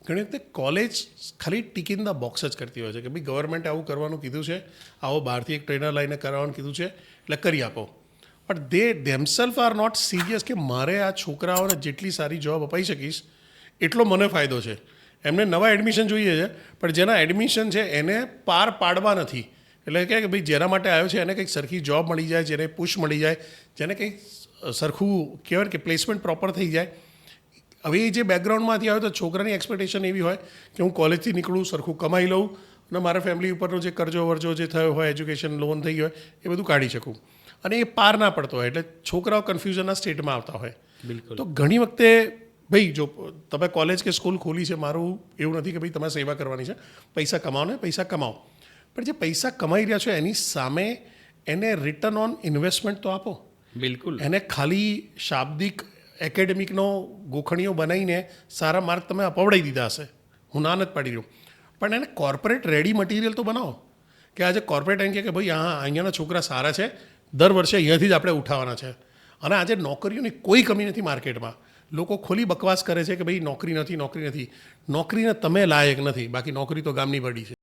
ઘણી વખતે કોલેજ ખાલી ટીક ઇન ધ બોક્સ જ કરતી હોય છે કે ભાઈ ગવર્મેન્ટે આવું કરવાનું કીધું છે, આવો બહારથી એક ટ્રેનર લાઈને કરાવવાનું કીધું છે એટલે કરી આપો. But they themselves are not serious કે મારે આ છોકરાઓને જેટલી સારી જોબ અપાઈ શકીશ એટલો મને ફાયદો છે. એમને નવા એડમિશન જોઈએ છે, પણ જેના એડમિશન છે એને પાર પાડવા નથી. એટલે કે ભાઈ જેના માટે આવ્યો છે એને કંઈક સરખી જોબ મળી જાય, જેને પુશ મળી જાય, જેને કંઈક સરખું કહેવાય કે પ્લેસમેન્ટ પ્રોપર થઈ જાય. હવે એ જે બેકગ્રાઉન્ડમાંથી આવે તો છોકરાની એક્સપેક્ટેશન એવી હોય કે હું કોલેજથી નીકળું, સરખું કમાઈ લઉં અને મારા ફેમિલી ઉપરનો જે કરજો વર્જો જે થયો હોય, એજ્યુકેશન લોન થઈ હોય એ બધું કાઢી શકું. અને એ પાર ના પડતો હોય એટલે છોકરાઓ કન્ફ્યુઝનના સ્ટેટમાં આવતા હોય. બિલકુલ. તો ઘણી વખતે ભાઈ જો તમે કોલેજ કે સ્કૂલ ખોલી છે, મારું એવું નથી કે ભાઈ તમારે સેવા કરવાની છે, પૈસા કમાઓ ને પૈસા કમાઓ, પણ જે પૈસા કમાઈ રહ્યા છો એની સામે એને રિટર્ન ઓન ઇન્વેસ્ટમેન્ટ તો આપો. બિલકુલ. એને ખાલી શાબ્દિક એકેડેમિકનો ગોખણીઓ બનાવીને સારા માર્ક તમે અપાવડાવી દીધા હશે, હું ના નથી પાડી રહ્યો, પણ એને કોર્પોરેટ રેડી મટીરિયલ તો બનાવો કે આજે કોર્પોરેટ એમ કે ભાઈ હા અહીંયાના છોકરા સારા છે, દર વર્ષે અહીંયાથી જ આપણે ઉઠાવવાના છે. અને આજે નોકરીઓની કોઈ કમી નથી માર્કેટમાં. લોકો ખોલી બકવાસ કરે છે કે ભાઈ નોકરી નથી. નોકરીને તમે લાયક નથી, બાકી નોકરી તો ગામની પડી છે.